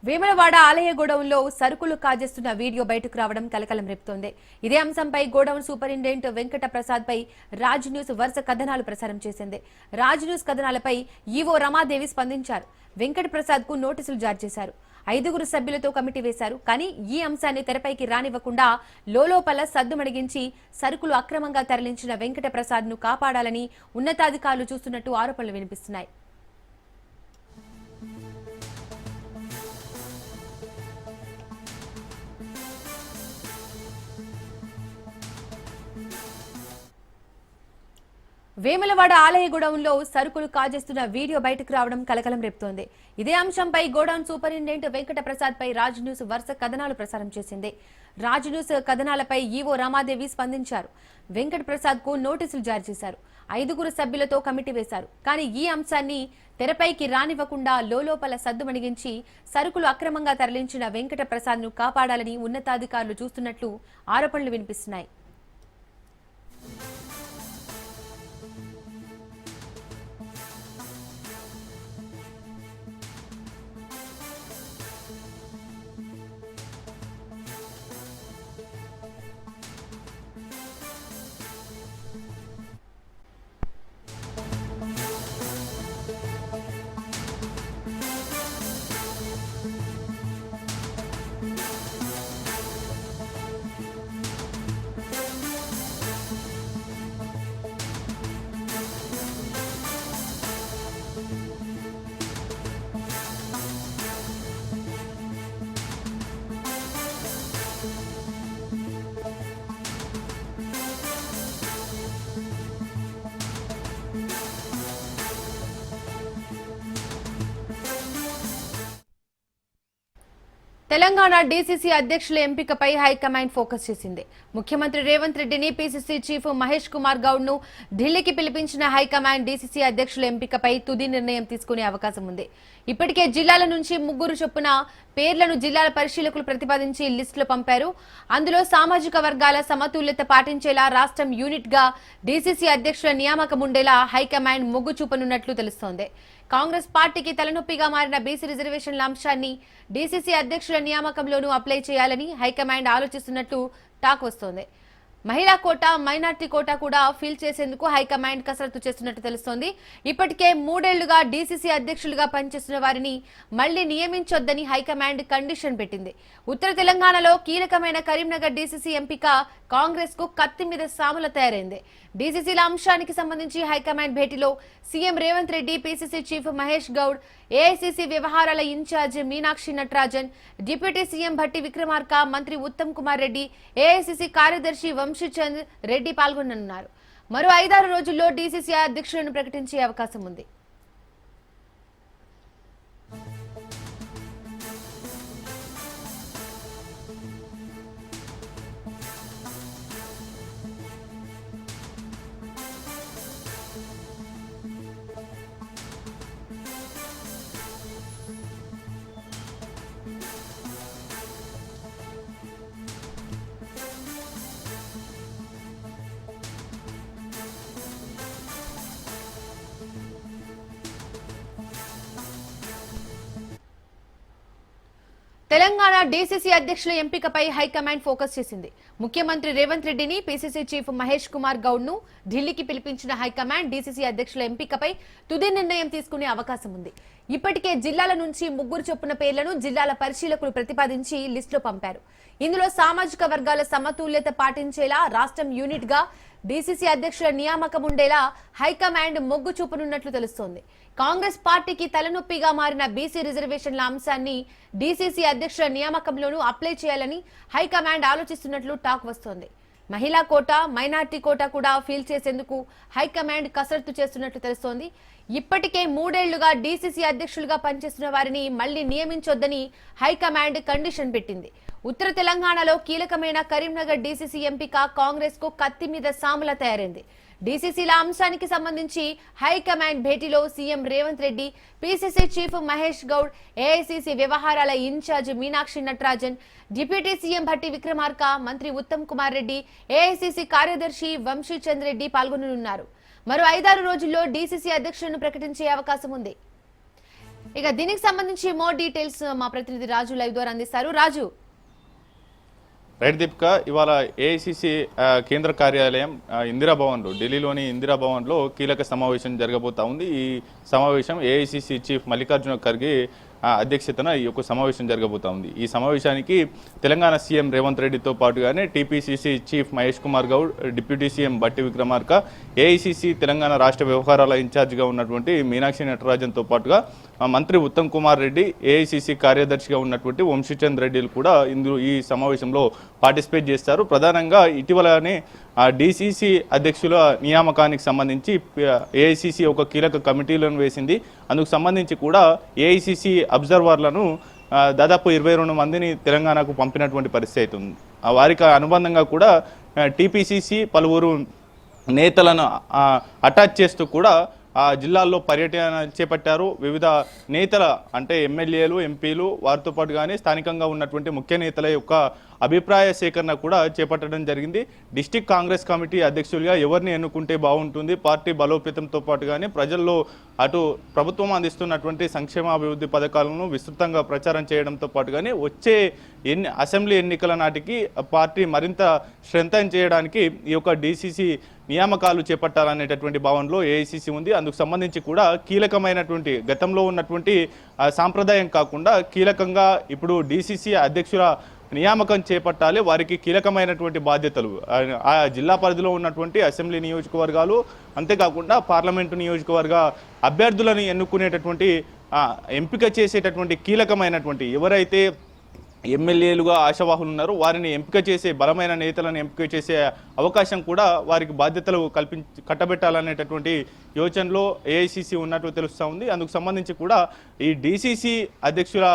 వేములవాడ ఆలయ గోడౌన్లో సరుకులు కాజేస్తున్న వీడియో బయటకు రావడం కలకలం రేపుతోంది. ఇదే అంశంపై గోడౌన్ సూపరింటెండెంట్ వెంకట ప్రసాద్ పై రాజ్ న్యూస్ వరుస కథనాలు ప్రసారం చేసింది. రాజ్ న్యూస్ కథనాలపై ఈవో రమాదేవి స్పందించారు. వెంకట ప్రసాద్ కు నోటీసులు జారీ చేశారు. 5 సభ్యులతో కమిటీ వేశారు. కానీ ఈ అంశాన్ని తెరపైకి రానివ్వకుండా లోలోపల సద్దుమణిగించి సరుకులు అక్రమంగా తరలించిన వెంకట ప్రసాద్ ను కాపాడాలని ఉన్నతాధికారులు చూస్తున్నట్టు ఆరోపణలు వినిపిస్తున్నాయి. వేములవాడ ఆలయ గోడౌన్లో సరుకులు కాజేస్తున్న వీడియో బయటకు రావడం కలకలం రేపుతోంది. ఇదే అంశంపై గోడౌన్ సూపరింటెండెంట్ వెంకట ప్రసాద్ పై రాజ్ న్యూస్ వరుస కథనాలు ప్రసారం చేసింది. రాజ్ న్యూస్ కథనాలపై ఈవో రమాదేవి స్పందించారు. వెంకట ప్రసాద్ కు నోటీసులు జారీ చేశారు. 5 సభ్యులతో కమిటీ వేశారు. కానీ ఈ అంశాన్ని తెరపైకి రానివ్వకుండా లోలోపల సద్దుమణిగించి సరుకులు అక్రమంగా తరలించిన వెంకట ప్రసాద్ ను కాపాడాలని ఉన్నతాధికారులు చూస్తున్నట్లు ఆరోపణలు వినిపిస్తున్నాయి. తెలంగాణ డీసీసీ అధ్యక్షుల ఎంపికపై హైకమాండ్ ఫోకస్ చేసింది. ముఖ్యమంత్రి రేవంత్ రెడ్డిని పీసీసీ చీఫ్ మహేష్ కుమార్ గౌడ్ ను ఢిల్లీకి పిలిపించిన హైకమాండ్ డీసీసీ అధ్యక్షుల ఎంపికపై తుది నిర్ణయం తీసుకునే అవకాశం ఉంది. ఇప్పటికే జిల్లాల నుంచి 3 చొప్పున పేర్లను జిల్లాల పరిశీలకులు ప్రతిపాదించి లిస్టులు పంపారు. అందులో సామాజిక వర్గాల సమతుల్యత పాటించేలా రాష్ట్రం యూనిట్ గా డీసీసీ అధ్యక్షుల నియామకం ఉండేలా హైకమాండ్ మొగ్గు చూపనున్నట్లు తెలుస్తోంది. కాంగ్రెస్ పార్టీకి తలనొప్పిగా మారిన బీసీ రిజర్వేషన్ల అంశాన్ని డీసీసీ అధ్యక్షుల నియామకంలోనూ అప్లై చేయాలని హైకమాండ్ ఆలోచిస్తున్నట్లు టాక్ వస్తోంది. మహిళా కోటా, మైనార్టీ కోటా కూడా ఫిల్ చేసేందుకు హైకమాండ్ కసరత్తు చేస్తున్నట్టు తెలుస్తోంది. ఇప్పటికే 3 ఏళ్లుగా డీసీసీ అధ్యక్షులుగా పనిచేస్తున్న వారిని మళ్లీ నియమించొద్దని హైకమాండ్ కండిషన్ పెట్టింది. ఉత్తర తెలంగాణలో కీలకమైన కరీంనగర్ డీసీసీ ఎంపిక కాంగ్రెస్ కు కత్తి మీద సాముల తయారైంది. డీసీసీల అంశానికి సంబంధించి హైకమాండ్ భేటీలో CM Revanth Reddy, PCC chief Mahesh Goud, AICC వ్యవహారాల incharge Meenakshi Natarajan, deputy CM Bhatti Vikramarka, మంత్రి ఉత్తమ్ కుమార్ రెడ్డి, ఏఐసీసీ కార్యదర్శి వంశీచంద్ రెడ్డి పాల్గొననున్నారు. మరో 5-6 రోజుల్లో డీసీసీ అధ్యక్షులను ప్రకటించే అవకాశం ఉంది. తెలంగాణ డీసీసీ అధ్యక్షుల ఎంపికపై హైకమాండ్ ఫోకస్ చేసింది. ముఖ్యమంత్రి రేవంత్ రెడ్డిని, పీసీసీ చీఫ్ మహేష్ కుమార్ గౌడ్ ను ఢిల్లీకి పిలిపించిన హైకమాండ్ డీసీసీ అధ్యక్షుల ఎంపికపై తుది నిర్ణయం తీసుకునే అవకాశం ఉంది. ఇప్పటికే జిల్లాల నుంచి 3 చొప్పున పేర్లను జిల్లాల పరిశీలకులు ప్రతిపాదించి లిస్టులో పంపారు. ఇందులో సామాజిక వర్గాల సమతుల్యత పాటించేలా రాష్ట్రం యూనిట్ గా డీసీసీ అధ్యక్షుల నియామకం ఉండేలా హైకమాండ్ మొగ్గు చూపనున్నట్లు తెలుస్తోంది. కాంగ్రెస్ పార్టీకి తలనొప్పిగా మారిన బీసీ రిజర్వేషన్ల అంశాన్ని డీసీసీ అధ్యక్షుల నియామకంలోనూ అప్లై చేయాలని హైకమాండ్ ఆలోచిస్తున్నట్లు టాక్ వస్తోంది. మహిళా కోటా, మైనార్టీ కోటా కూడా ఫిల్ చేసేందుకు హైకమాండ్ కసరత్తు చేస్తున్నట్లు తెలుస్తోంది. ఇప్పటికే 3 ఏళ్లుగా డీసీసీ అధ్యక్షులుగా పనిచేస్తున్న వారిని మళ్లీ నియమించొద్దని హైకమాండ్ కండిషన్ పెట్టింది. ఉత్తర తెలంగాణలో కీలకమైన కరీంనగర్ డీసీసీ ఎంపిక కాంగ్రెస్ కు కత్తి మీద సాములా తయారైంది. డీసీసీల అంశానికి సంబంధించి హైకమాండ్ భేటీలో CM Revanth Reddy, PCC chief Mahesh Goud, AICC వ్యవహారాల incharge Meenakshi Natarajan, deputy CM Bhatti Vikramarka, మంత్రి ఉత్తమ్ కుమార్ రెడ్డి, ఏఐసీసీ కార్యదర్శి వంశీచంద్ రెడ్డి పాల్గొననున్నారు. మరో 5-6 రోజుల్లో డీసీసీ అధ్యక్షులను ప్రకటించే అవకాశం ఉంది. ఇక దీనికి సంబంధించి మోర్ డీటెయిల్స్ మా ప్రతినిధి రాజు లైవ్ ద్వారా అందిస్తారు. రాజు. రైట్ దీపిక, ఇవాళ ఏఐసిసి కేంద్ర కార్యాలయం ఇందిరాభవన్లో, ఢిల్లీలోని ఇందిరాభవన్లో కీలక సమావేశం జరగబోతా ఉంది. ఈ సమావేశం ఏఐసిసి చీఫ్ మల్లికార్జున ఖర్గే అధ్యక్షతన ఈ యొక్క సమావేశం జరగబోతా ఉంది. ఈ సమావేశానికి తెలంగాణ సీఎం రేవంత్ రెడ్డితో పాటుగానే TPCC chief Mahesh Kumar Goud, deputy CM Bhatti Vikramarka, AICC Telangana రాష్ట్ర వ్యవహారాల ఇన్ఛార్జిగా ఉన్నటువంటి మీనాక్షి నటరాజన్తో పాటుగా మంత్రి ఉత్తమ్ కుమార్ రెడ్డి, ఏఐసిసి కార్యదర్శిగా ఉన్నటువంటి వంశీచంద్ రెడ్డిలు కూడా ఇందులో ఈ సమావేశంలో పార్టిసిపేట్ చేస్తారు. ప్రధానంగా ఇటీవలనే డిసిసి అధ్యక్షుల నియామకానికి సంబంధించి ఏఐసిసి ఒక కీలక కమిటీలను వేసింది. అందుకు సంబంధించి కూడా ఏఐసిసి అబ్జర్వర్లను దాదాపు 22 మందిని తెలంగాణకు పంపినటువంటి పరిస్థితి ఉంది. వారికి అనుబంధంగా కూడా టీపీసీసీ పలువురు నేతలను అటాచ్ చేస్తూ కూడా ఆ జిల్లాల్లో పర్యటన చేపట్టారు. వివిధ నేతల అంటే ఎమ్మెల్యేలు, ఎంపీలు, వారితో పాటు కానీ స్థానికంగా ఉన్నటువంటి ముఖ్య నేతల యొక్క అభిప్రాయ సేకరణ కూడా చేపట్టడం జరిగింది. డిస్టిక్ కాంగ్రెస్ కమిటీ అధ్యక్షులుగా ఎవరిని ఎన్నుకుంటే బాగుంటుంది, పార్టీ బలోపేతంతో పాటు కానీ ప్రజల్లో అటు ప్రభుత్వం అందిస్తున్నటువంటి సంక్షేమాభివృద్ధి పథకాలను విస్తృతంగా ప్రచారం చేయడంతో పాటు కానీ వచ్చే అసెంబ్లీ ఎన్నికల నాటికి పార్టీ మరింత స్ట్రెంథెన్ చేయడానికి ఈ యొక్క డిసిసి నియామకాలు చేపట్టాలనేటటువంటి భావనలో ఏఐసిసి ఉంది. అందుకు సంబంధించి కూడా కీలకమైనటువంటి గతంలో ఉన్నటువంటి సాంప్రదాయం కాకుండా కీలకంగా ఇప్పుడు డిసిసి అధ్యక్షుల నియామకం చేపట్టాలి. వారికి కీలకమైనటువంటి బాధ్యతలు ఆ జిల్లా పరిధిలో ఉన్నటువంటి అసెంబ్లీ నియోజకవర్గాలు, అంతేకాకుండా పార్లమెంటు నియోజకవర్గ అభ్యర్థులను ఎన్నుకునేటటువంటి ఎంపిక చేసేటటువంటి కీలకమైనటువంటి ఎవరైతే ఎమ్మెల్యేలుగా ఆశావాహులు ఉన్నారో వారిని ఎంపిక చేసే, బలమైన నేతలను ఎంపిక చేసే అవకాశం కూడా వారికి బాధ్యతలు కట్టబెట్టాలనేటటువంటి యోచనలో ఏఐసిసి ఉన్నట్టు తెలుస్తూ ఉంది. అందుకు సంబంధించి కూడా ఈ డిసిసి అధ్యక్షుల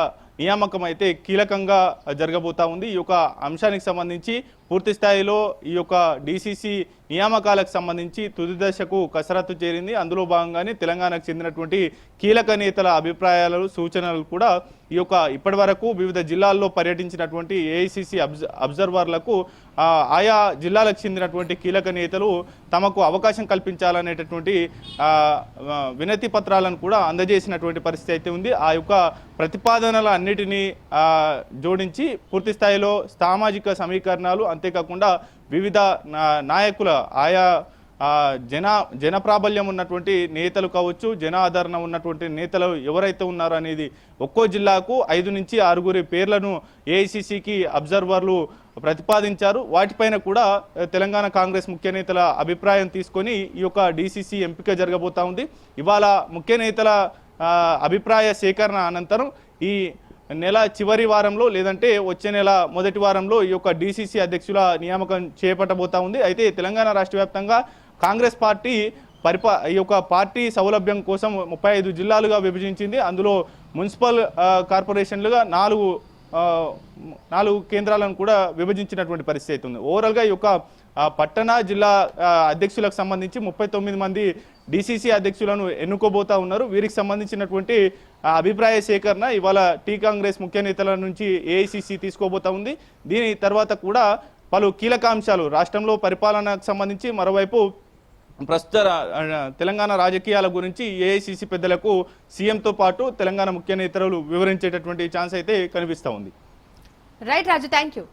నియామకం అయితే కీలకంగా జరగబోతా ఉంది. ఈ యొక్క అంశానికి సంబంధించి పూర్తి స్థాయిలో ఈ యొక్క డిసిసి నియామకాలకు సంబంధించి తుది దశకు కసరత్తు చేరింది. అందులో భాగంగానే తెలంగాణకు చెందినటువంటి కీలక నేతల అభిప్రాయాలు, సూచనలు కూడా ఈ యొక్క ఇప్పటి వరకు వివిధ జిల్లాల్లో పర్యటించినటువంటి ఏఐసిసి అబ్జర్వర్లకు ఆయా జిల్లాలకు చెందినటువంటి కీలక నేతలు తమకు అవకాశం కల్పించాలనేటటువంటి వినతి పత్రాలను కూడా అందజేసినటువంటి పరిస్థితి అయితే ఉంది. ఆ యొక్క ప్రతిపాదనల అన్నిటినీ జోడించి పూర్తి స్థాయిలో సామాజిక సమీకరణాలు, అంతేకాకుండా వివిధ నాయకుల ఆయా జన ప్రాబల్యం ఉన్నటువంటి నేతలు కావచ్చు, జన ఆదరణ ఉన్నటువంటి నేతలు ఎవరైతే ఉన్నారో అనేది ఒక్కో జిల్లాకు 5 నుంచి 6 పేర్లను ఏఐసిసికి అబ్జర్వర్లు ప్రతిపాదించారు. వాటిపైన కూడా తెలంగాణ కాంగ్రెస్ ముఖ్య నేతల అభిప్రాయం తీసుకొని ఈ యొక్క డిసిసి ఎంపిక జరగబోతా ఉంది. ఇవాళ ముఖ్య నేతల అభిప్రాయ సేకరణ అనంతరం ఈ నెల చివరి వారంలో లేదంటే వచ్చే నెల మొదటి వారంలో ఈ యొక్క డిసిసి అధ్యక్షుల నియామకం చేపట్టబోతా ఉంది. అయితే తెలంగాణ రాష్ట్ర వ్యాప్తంగా కాంగ్రెస్ పార్టీ ఈ యొక్క పార్టీ సౌలభ్యం కోసం 35 జిల్లాలుగా విభజించింది. అందులో మున్సిపల్ కార్పొరేషన్లుగా 4 కేంద్రాలను కూడా విభజించినటువంటి పరిస్థితి ఉంది. ఓవరాల్గా ఈ యొక్క పట్టణ జిల్లా అధ్యక్షులకు సంబంధించి 39 మంది డిసిసి అధ్యక్షులను ఎన్నుకోబోతా ఉన్నారు. వీరికి సంబంధించినటువంటి అభిప్రాయ సేకరణ ఇవాళ టీ కాంగ్రెస్ ముఖ్య నేతల నుంచి ఏఐసిసి తీసుకోబోతా ఉంది. దీని తర్వాత కూడా పలు కీలక అంశాలు రాష్ట్రంలో పరిపాలనకు సంబంధించి, మరోవైపు ప్రస్తుత తెలంగాణ రాజకీయాల గురించి ఏఐసిసి పెద్దలకు సీఎంతో పాటు తెలంగాణ ముఖ్య నేతలు వివరించేటటువంటి ఛాన్స్ అయితే కనిపిస్తూ ఉంది. Right Raju, thank you.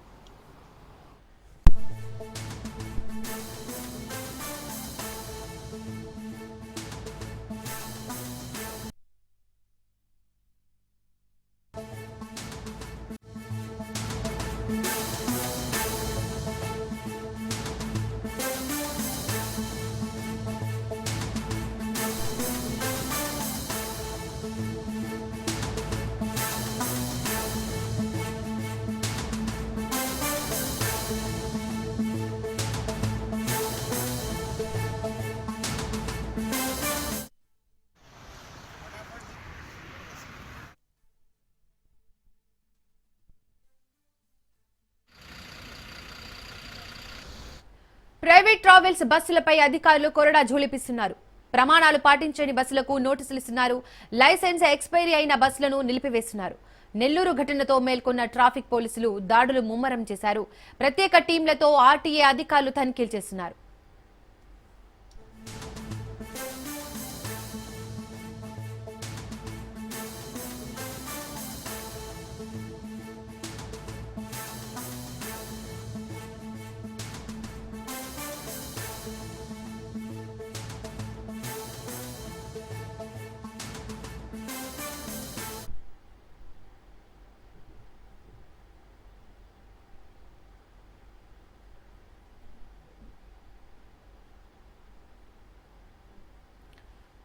Private travels బస్సులపై అధికారులు కొరడా ఝూళిపిస్తున్నారు. ప్రమాణాలు పాటించని బస్సులకు నోటీసులు ఇస్తున్నారు. లైసెన్స్ ఎక్స్పైరీ అయిన బస్సులను నిలిపివేస్తున్నారు. నెల్లూరు ఘటనతో మేల్కొన్న ట్రాఫిక్ పోలీసులు దాడులు ముమ్మరం చేశారు. ప్రత్యేక టీంలతో ఆర్టీఏ అధికారులు తనిఖీలు చేస్తున్నారు.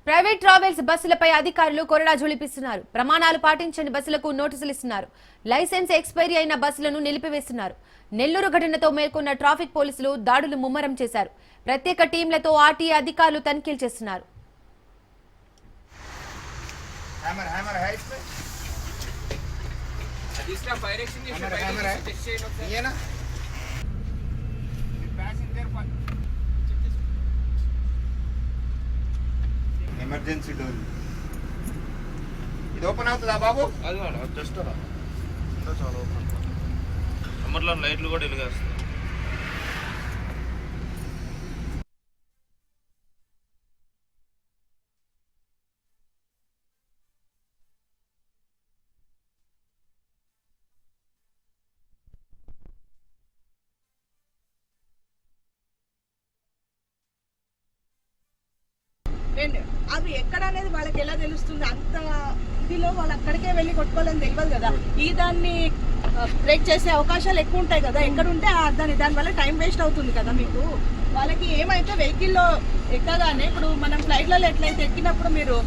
ప్రైవేట్ ట్రావెల్స్ బస్సులపై అధికారులు కొరడా జులిపిస్తున్నారు. ప్రమాణాలు పాటించని బస్సులకు నోటీసులు ఇస్తున్నారు. లైసెన్స్ ఎక్స్పైరీ అయిన బస్సులను నిలిపివేస్తున్నారు. నెల్లూరు ఘటనతో మేల్కొన్న ట్రాఫిక్ పోలీసులు దాడులు ముమ్మరం చేశారు. ప్రత్యేక టీంలతో ఆర్టీఏ అధికారులు తనిఖీలు చేస్తున్నారు. ఎమర్జెన్సీ డోర్ ఇది ఓపెన్ అవుతుందా బాబు? అది జస్ట్ అలా చాలా ఓపెన్. నెంబర్లో లైట్లు కూడా వెలిగేస్తాయి. అవి ఎక్కడ అనేది వాళ్ళకి ఎలా తెలుస్తుంది? అంత ఇదిలో వాళ్ళు అక్కడికే వెళ్ళి కొట్టుకోవాలని తెలియదు కదా. ఈ దాన్ని బ్రేక్ చేసే అవకాశాలు ఎక్కువ ఉంటాయి కదా. ఎక్కడ ఉంటే దానివల్ల టైం వేస్ట్ అవుతుంది కదా మీకు. వాళ్ళకి ఏమైతే వెహికల్లో ఎక్కగానే ఇప్పుడు మనం ఫ్లైట్లలో ఎట్లయితే ఎక్కినప్పుడు మీరు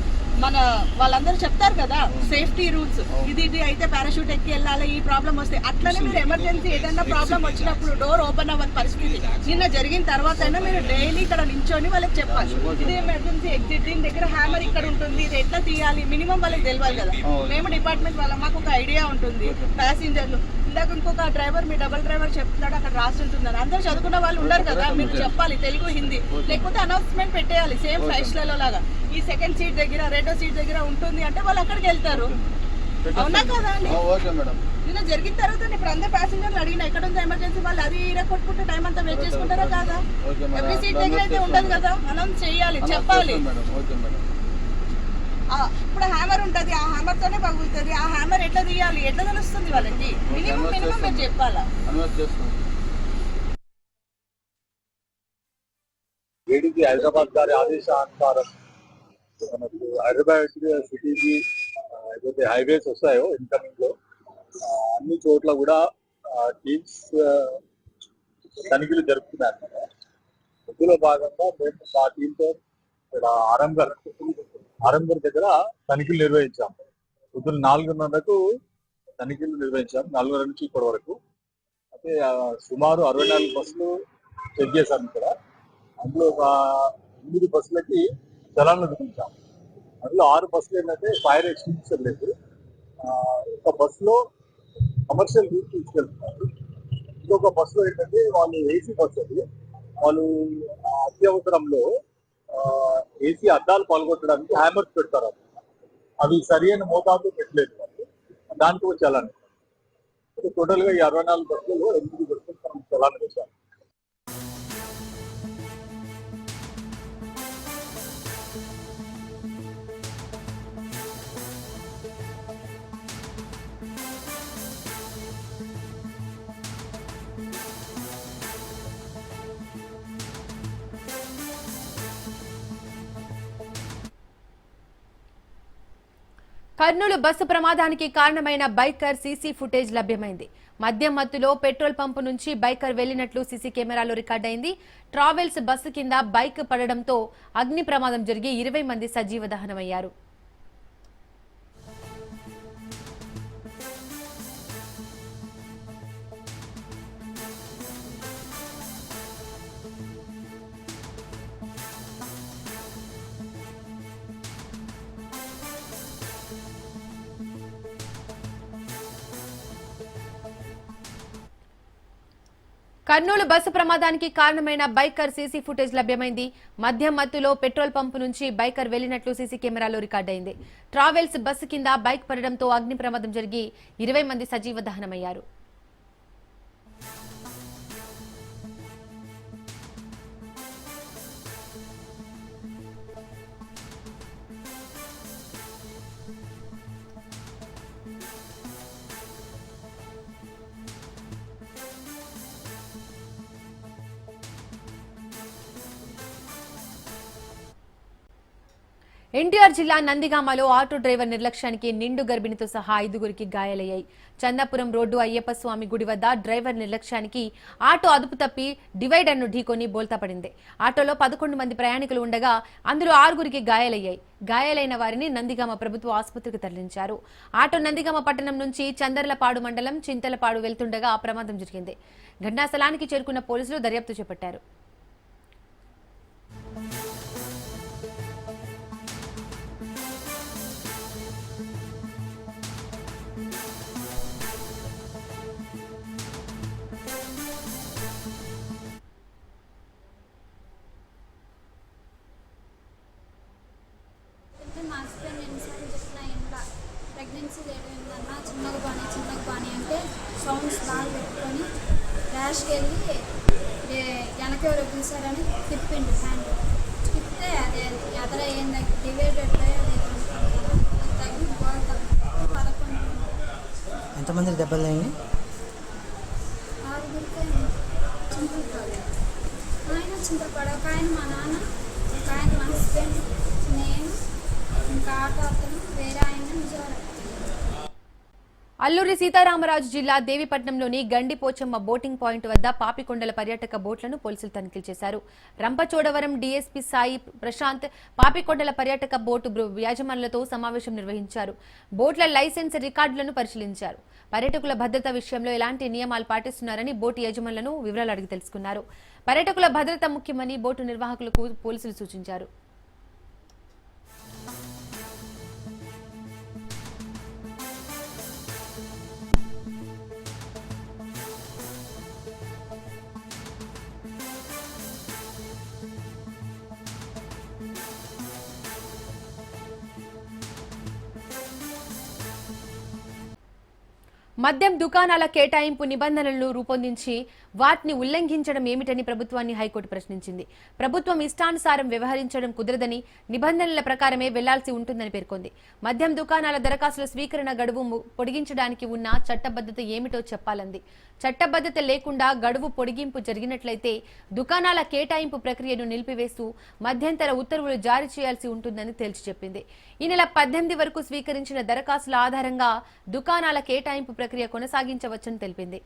వాళ్ళందరూ చెప్తారు కదా సేఫ్టీ రూల్స్, ఇది అయితే పారాషూట్ ఎక్కి వెళ్ళాలి, ఈ ప్రాబ్లం వస్తే. అట్లనే మీరు ఎమర్జెన్సీ ఏదైనా ప్రాబ్లం వచ్చినప్పుడు డోర్ ఓపెన్ అవ్వని పరిస్థితి నిన్న జరిగిన తర్వాత అయినా మీరు డైలీ ఇక్కడ నించొని వాళ్ళకి చెప్పాలి, ఇది ఎమర్జెన్సీ ఎగ్జిట్, దీని దగ్గర హ్యామర్ ఇక్కడ ఉంటుంది, ఇది ఎట్లా తీయాలి, మినిమం వాళ్ళకి తెలియాలి కదా. మేము డిపార్ట్మెంట్ మాకు ఒక ఐడియా ఉంటుంది. ప్యాసింజర్లు ఇందాక ఇంకొక డ్రైవర్, మీ డబుల్ డ్రైవర్ చెప్తున్నాడు అక్కడ రాసి ఉంటుందని. అందరూ చదువుకున్న వాళ్ళు ఉన్నారు కదా, మీరు చెప్పాలి తెలుగు హిందీ, లేకపోతే అనౌన్స్మెంట్ పెట్టేయాలి సేమ్ ఫ్లైట్స్లలో లాగా. ఈ సెకండ్ సీట్ దగ్గర రెండో సీట్ దగ్గర ఉంటుంది అంటే వాళ్ళు అక్కడికి వెళ్తారు. అవునా కదా అండి? నిన్న జరిగిన తర్వాత ఇప్పుడు అందరు ప్యాసింజర్లు అడిగిన ఎక్కడ ఉంది ఎమర్జెన్సీ, వాళ్ళు అది కొట్టుకుంటే టైం అంతా వెయిట్ చేసుకుంటారా కాదా? ఎవ్రీ సీట్ దగ్గర అయితే ఉండదు కదా, అనౌన్స్ చేయాలి, చెప్పాలి. ఇప్పుడు హ్యామర్ ఉంటుంది, ఆ హ్యామర్ తోనే పగులుతుంది. ఆ హ్యామర్ ఎట్లా తీయాలి, ఎట్లా తెలుస్తుంది వాళ్ళకి? మినిమం మీరు చెప్పాలా. ఏడీజీ హైదరాబాద్ గారి ఆదేశానుసారం మనకు హైదరాబాద్ సిటీకి ఏదైతే హైవేస్ వస్తాయో ఇన్కమింగ్ లో అన్ని చోట్ల కూడా టీమ్స్ తనిఖీలు జరుపుతున్నారు. ఇందులో భాగంగా మేము మా టీంతో ఇక్కడ ఆరంగర్ దగ్గర తనిఖీలు నిర్వహించాము. పొద్దున్న 4:30కు తనిఖీలు నిర్వహించాము, 4:30 నుంచి ఇప్పటి వరకు. అయితే సుమారు 64 బస్సులు చెక్ చేశాము ఇక్కడ. అందులో ఒక 8 బస్సులకి చలాన్లు విధించాం. అందులో 6 బస్సులు ఏంటంటే ఫైర్ ఎక్స్టింగ్విషర్ లేదు. ఒక బస్సులో కమర్షియల్ రూట్ తీసుకెళ్తున్నారు. ఇంకొక బస్సులో ఏంటంటే వాళ్ళు ఏసీ బస్సు అది, వాళ్ళు అత్యవసరంలో ఏసీ అద్దాలు పాల్గొట్టడానికి హ్యామర్స్ పెడతారు. అవి సరి అయిన మోతాదులో పెట్టలేదు వాళ్ళు, దానికి ఒక చలాన్. టోటల్ గా ఈ 64 బస్సులలో 8 బస్సులు మనం చలాన్ వేశాం. కర్నూలు బస్సు ప్రమాదానికి కారణమైన బైకర్ సీసీ ఫుటేజ్ లభ్యమైంది. మద్యం మత్తులో పెట్రోల్ పంపు నుంచి బైకర్ వెళ్లినట్లు సీసీ కెమెరాలో రికార్డైంది. ట్రావెల్స్ బస్సు కింద బైక్ పడడంతో అగ్ని ప్రమాదం జరిగి 20 మంది సజీవ దహనమయ్యారు. కర్నూలు బస్సు ప్రమాదానికి కారణమైన బైకర్ సీసీ ఫుటేజ్ లభ్యమైంది. మద్యం మత్తులో పెట్రోల్ పంపు నుంచి బైకర్ వెళ్లినట్లు సీసీ కెమెరాలో రికార్డైంది. ట్రావెల్స్ బస్సు కింద బైక్ పడడంతో అగ్ని ప్రమాదం జరిగి 20 మంది సజీవ దహనమయ్యారు. ఎన్టీఆర్ జిల్లా నందిగామలో ఆటో డ్రైవర్ నిర్లక్ష్యానికి నిండు గర్భిణితో సహా 5గురికి గాయాలయ్యాయి. చందాపురం రోడ్డు అయ్యప్ప స్వామి గుడి వద్ద డ్రైవర్ నిర్లక్ష్యానికి ఆటో అదుపు తప్పి డివైడర్ను ఢీకొని బోల్తా పడింది. ఆటోలో 11 మంది ప్రయాణికులు ఉండగా అందులో 6గురికి గాయాలయ్యాయి. గాయాలైన వారిని నందిగామ ప్రభుత్వ ఆసుపత్రికి తరలించారు. ఆటో నందిగామ పట్టణం నుంచి చందర్లపాడు మండలం చింతలపాడు వెళ్తుండగా ప్రమాదం జరిగింది. ఘటనా స్థలానికి చేరుకున్న పోలీసులు దర్యాప్తు చేపట్టారు. మా హస్బెండ్ ఎన్నిసార్లు చెప్పినా ఇంట్లో ప్రెగ్నెన్సీ లేదన్నా చిన్నగా బాని అంటే సౌండ్స్ బాగా పెట్టుకొని ర్యాష్కి వెళ్ళి వెనక ఎవరో పిలిచారని తిప్పిండు హ్యాండ్ తిప్పితే అదే ఎదర ఏంది డివైడెడ్ అది తగ్గి పోతాం 11 ఎంతమంది దెబ్బలు అయింది? 6గురికి చింతలపాడు. ఆయన చింతలపాడు ఒక ఆయన మా నాన్న, ఒక ఆయన మా హస్బెండ్, నేను ఇంకా ఆటో అతను వేరే ఆయన విజయవాడ. అల్లూరి సీతారామరాజు జిల్లా దేవిపట్నంలోని గండిపోచమ్మ బోటింగ్ పాయింట్ వద్ద పాపికొండల పర్యాటక బోట్లను పోలీసులు తనిఖీలు చేశారు. రంపచోడవరం డీఎస్పీ సాయి ప్రశాంత్ పాపికొండల పర్యాటక బోటు యాజమానులతో సమావేశం నిర్వహించారు. బోట్ల లైసెన్స్ రికార్డులను పరిశీలించారు. పర్యాటకుల భద్రత విషయంలో ఎలాంటి నియమాలు పాటిస్తున్నారని బోటు యజమానులను వివరాలు అడిగి తెలుసుకున్నారు. పర్యాటకుల భద్రత ముఖ్యమని బోటు నిర్వాహకులకు పోలీసులు సూచించారు. మద్యం దుకాణాల కేటాయింపు నిబంధనలను రూపొందించి వాటిని ఉల్లంఘించడం ఏమిటని ప్రభుత్వాన్ని హైకోర్టు ప్రశ్నించింది. ప్రభుత్వం ఇష్టానుసారం వ్యవహరించడం కుదరదని, నిబంధనల ప్రకారమే వెళ్లాల్సి ఉంటుందని పేర్కొంది. మద్యం దుకాణాల దరఖాస్తుల స్వీకరణ గడువు పొడిగించడానికి ఉన్న చట్టబద్ధత ఏమిటో చెప్పాలంది. చట్టబద్ధత లేకుండా గడువు పొడిగింపు జరిగినట్లయితే దుకాణాల కేటాయింపు ప్రక్రియను నిలిపివేస్తూ మధ్యంతర ఉత్తర్వులు జారీ చేయాల్సి ఉంటుందని తేల్చి చెప్పింది. ఈ నెల 18 వరకు స్వీకరించిన దరఖాస్తుల ఆధారంగా దుకాణాల కేటాయింపు ప్రక్రియ కొనసాగించవచ్చని తెలిపింది.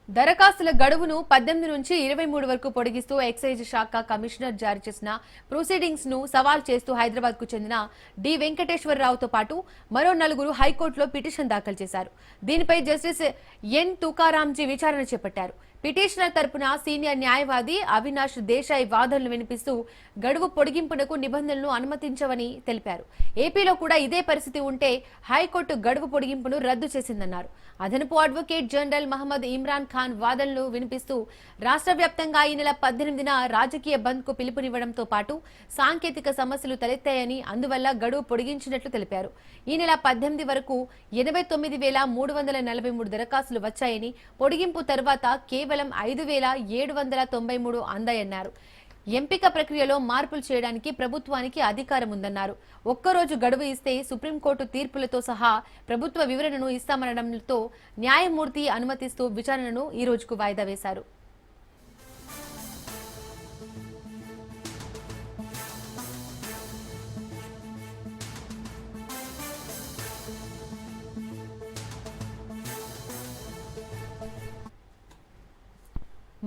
దరఖాస్తుల గడువును 18 నుంచి 23 వరకు పొడిగిస్తూ ఎక్సైజ్ శాఖ కమిషనర్ జారీ చేసిన ప్రొసీడింగ్స్ ను సవాల్ చేస్తూ హైదరాబాద్ కు చెందిన డి వెంకటేశ్వరరావుతో పాటు మరో 4 హైకోర్టులో పిటిషన్ దాఖలు చేశారు. దీనిపై జస్టిస్ ఎన్ తుకారాంజీ విచారణ చేపట్టారు. పిటిషనర్ తరపున సీనియర్ న్యాయవాది అవినాష్ దేశాయ్ వాదనలు వినిపిస్తూ గడువు పొడిగింపునకు నిబంధనలు అనుమతించవని తెలిపారు. ఏపీలో కూడా ఇదే పరిస్థితి ఉంటే హైకోర్టు గడువు పొడిగింపును రద్దు చేసిందన్నారు. అదనపు అడ్వకేట్ జనరల్ మహమ్మద్ ఇమ్రాన్ ఖాన్ వాదనలు వినిపిస్తూ రాష్ట్ర వ్యాప్తంగా ఈ నెల 18న రాజకీయ బంద్ కు పిలుపునివ్వడంతో పాటు సాంకేతిక సమస్యలు తలెత్తాయని, అందువల్ల గడువు పొడిగించినట్లు తెలిపారు. ఈ నెల 18 వరకు 89,343 దరఖాస్తులు వచ్చాయని, పొడిగింపు తర్వాత కేవలం 5,793 అందాయన్నారు. ఎంపిక ప్రక్రియలో మార్పులు చేయడానికి ప్రభుత్వానికి అధికారం ఉందన్నారు. ఒక్కరోజు గడువు ఇస్తే సుప్రీంకోర్టు తీర్పులతో సహా ప్రభుత్వ వివరణను ఇస్తామనడంతో న్యాయమూర్తి అనుమతిస్తూ విచారణను ఈ రోజుకు వాయిదా వేశారు.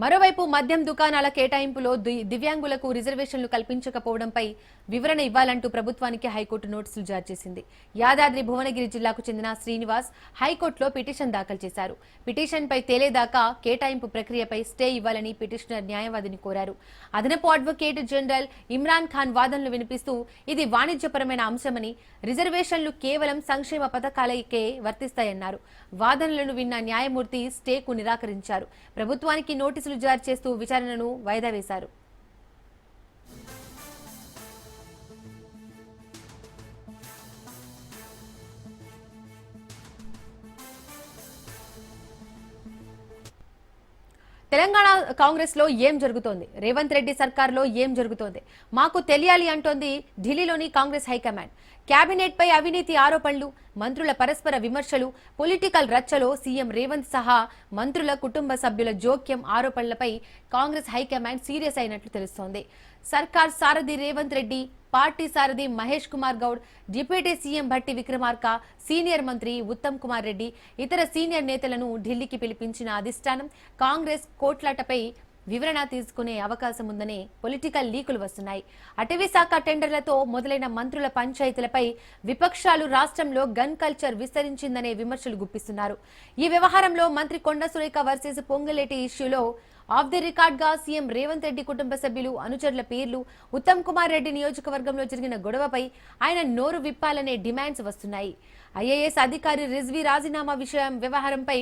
మరోవైపు మద్యం దుకాణాల కేటాయింపులో దివ్యాంగులకు రిజర్వేషన్లు కల్పించకపోవడంపై వివరణ ఇవ్వాలంటూ ప్రభుత్వానికి హైకోర్టు నోటీసులు జారీ చేసింది. యాదాద్రి భువనగిరి జిల్లాకు చెందిన శ్రీనివాస్ హైకోర్టులో పిటిషన్ దాఖలు చేశారు. పిటిషన్పై తేలేదాకా కేటాయింపు ప్రక్రియపై స్టే ఇవ్వాలని పిటిషనర్ న్యాయవాదిని కోరారు. అదనపు అడ్వకేట్ జనరల్ ఇమ్రాన్ ఖాన్ వాదనలు వినిపిస్తూ ఇది వాణిజ్యపరమైన అంశమని, రిజర్వేషన్లు కేవలం సంక్షేమ పథకాలకే వర్తిస్తాయన్నారు. వాదనలను విన్న న్యాయమూర్తి స్టేకు నిరాకరించారు. ప్రభుత్వానికి నోటీసులు జారీ చేస్తూ విచారణను వాయిదా వేశారు. తెలంగాణ కాంగ్రెస్ లో ఏం జరుగుతోంది, రేవంత్ రెడ్డి సర్కార్లో ఏం జరుగుతోంది మాకు తెలియాలి అంటోంది ఢిల్లీలోని కాంగ్రెస్ హైకమాండ్. కేబినెట్ పై అవినీతి ఆరోపణలు, మంత్రుల పరస్పర విమర్శలు, పొలిటికల్ రచ్చలో సీఎం రేవంత్ సహా మంత్రుల కుటుంబ సభ్యుల జోక్యం ఆరోపణలపై కాంగ్రెస్ హైకమాండ్ సీరియస్ అయినట్లు తెలుస్తోంది. సర్కార్ సారథి రేవంత్ రెడ్డి, పార్టీ సారథి Mahesh Kumar Goud, deputy CM Bhatti Vikramarka, senior మంత్రి ఉత్తమ్ కుమార్ రెడ్డి, ఇతర సీనియర్ నేతలను ఢిల్లీకి పిలిపించిన అధిష్టానం కాంగ్రెస్ కోట్లాటపై వివరణ తీసుకునే అవకాశం ఉందనే పొలిటికల్ లీకులు వస్తున్నాయి. అటవీ శాఖ టెండర్లతో మొదలైన మంత్రుల పంచాయతీలపై విపక్షాలు రాష్ట్రంలో గన్ కల్చర్ విస్తరించిందనే విమర్శలు గుప్పిస్తున్నారు. ఈ వ్యవహారంలో మంత్రి కొండ సురేఖ వర్సెస్ పొంగులేటి ఇష్యూలో ఆఫ్ ది రికార్డ్ గా సీఎం రేవంత్ రెడ్డి కుటుంబ సభ్యులు, అనుచరుల పేర్లు, ఉత్తమ్ కుమార్ రెడ్డి నియోజకవర్గంలో జరిగిన గొడవపై ఆయన నోరు విప్పాలనే డిమాండ్స్ వస్తున్నాయి. ఐఏఎస్ అధికారి రిజ్వీ రాజీనామా వ్యవహారంపై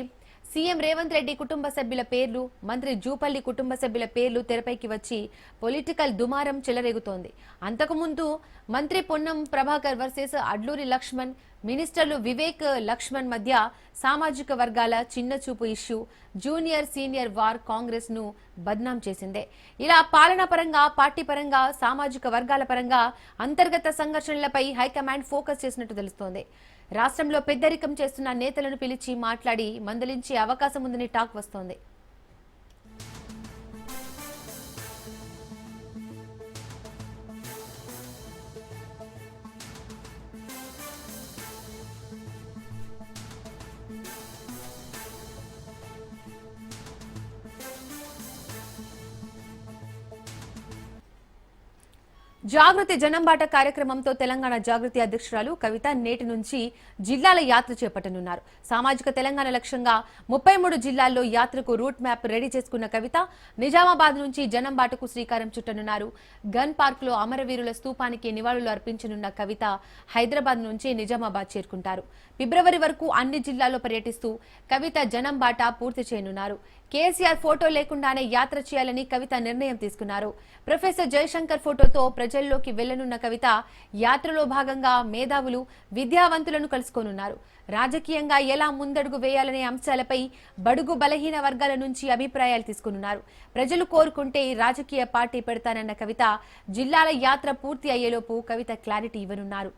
సీఎం రేవంత్ రెడ్డి కుటుంబ సభ్యుల పేర్లు, మంత్రి జూపల్లి కుటుంబ సభ్యుల పేర్లు తెరపైకి వచ్చి పొలిటికల్ దుమారం చెలరేగుతోంది. అంతకుముందు మంత్రి పొన్నం ప్రభాకర్ వర్సెస్ అడ్లూరి లక్ష్మణ్, మినిస్టర్లు వివేక్ లక్ష్మణ్ మధ్య సామాజిక వర్గాల చిన్న చూపు issue, junior senior war Congress ను బద్నాం చేసిందే. ఇలా పాలనా పరంగా, పార్టీ పరంగా, సామాజిక వర్గాల పరంగా అంతర్గత సంఘర్షణలపై హైకమాండ్ ఫోకస్ చేసినట్టు తెలుస్తోంది. రాష్ట్రంలో పెద్దరికం చేస్తున్న నేతలను పిలిచి మాట్లాడి మందలించే అవకాశం ఉందని టాక్ వస్తోంది. జాగృతి జనంబాట కార్యక్రమంతో తెలంగాణ జాగృతి అధ్యక్షురాలు కవిత నేటి నుంచి జిల్లాల యాత్ర చేపట్టనున్నారు. సామాజిక తెలంగాణ లక్ష్యంగా 33 జిల్లాల్లో యాత్రకు రూట్ మ్యాప్ రెడీ చేసుకున్న కవిత నిజామాబాద్ నుంచి జనంబాటకు శ్రీకారం చుట్టనున్నారు. గన్ పార్క్ లో అమరవీరుల స్తూపానికి నివాళులు అర్పించనున్న కవిత హైదరాబాద్ నుంచి నిజామాబాద్ చేరుకుంటారు. ఫిబ్రవరి వరకు అన్ని జిల్లాల్లో పర్యటిస్తూ కవిత జనంబాట పూర్తి చేయనున్నారు. కేసీఆర్ ఫోటో లేకుండానే యాత్ర చేయాలని కవిత నిర్ణయం తీసుకున్నారు. ప్రొఫెసర్ జయశంకర్ ఫోటోతో ప్రజల్లోకి వెళ్లనున్న కవిత యాత్రలో భాగంగా మేధావులు, విద్యావంతులను కలుసుకోనున్నారు. రాజకీయంగా ఎలా ముందడుగు వేయాలనే అంశాలపై బడుగు బలహీన వర్గాల నుంచి అభిప్రాయాలు తీసుకున్నారు. ప్రజలు కోరుకుంటే రాజకీయ పార్టీ పెడతానన్న కవిత జిల్లాల యాత్ర పూర్తి అయ్యేలోపు కవిత క్లారిటీ ఇవ్వనున్నారు.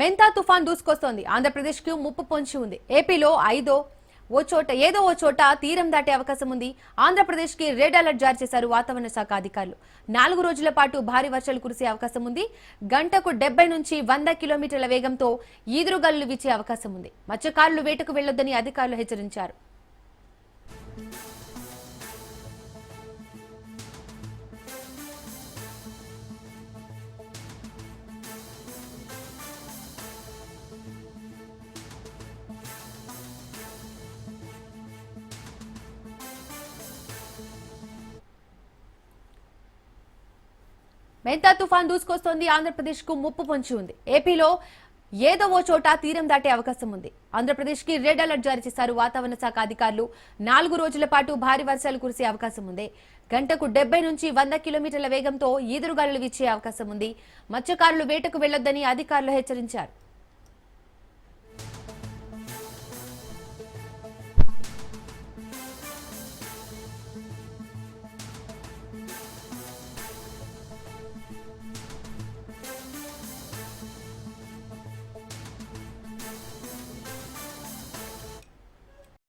మెంతా తుఫాన్ దూసుకొస్తోంది. ఆంధ్రప్రదేశ్ కు ముప్పు పొంచి ఉంది. ఏపీలో ఏదో ఓ చోట తీరం దాటే అవకాశం ఉంది. ఆంధ్రప్రదేశ్ కి రెడ్ అలర్ట్ జారీ చేశారు వాతావరణ శాఖ అధికారులు. 4 రోజుల పాటు భారీ వర్షాలు కురిసే అవకాశం ఉంది. గంటకు 70 నుంచి 100 కిలోమీటర్ల వేగంతో ఈదురుగాలులు వీచే అవకాశం ఉంది. మత్స్యకారులు వేటకు వెళ్లొద్దని అధికారులు హెచ్చరించారు. మెంతా తుఫాన్ దూసుకొస్తోంది. ఆంధ్రప్రదేశ్ కు ముప్పు పొంచి ఉంది. ఏపీలో ఏదో ఓ చోట తీరం దాటే అవకాశం ఉంది. ఆంధ్రప్రదేశ్ కి రెడ్ అలర్ట్ జారీ చేశారు వాతావరణ శాఖ అధికారులు. 4 రోజుల పాటు భారీ వర్షాలు కురిసే అవకాశం ఉంది. గంటకు 70 నుంచి 100 కిలోమీటర్ల వేగంతో ఈదురుగాలులు వీచే అవకాశం ఉంది. మత్స్యకారులు వేటకు వెళ్లొద్దని అధికారులు హెచ్చరించారు.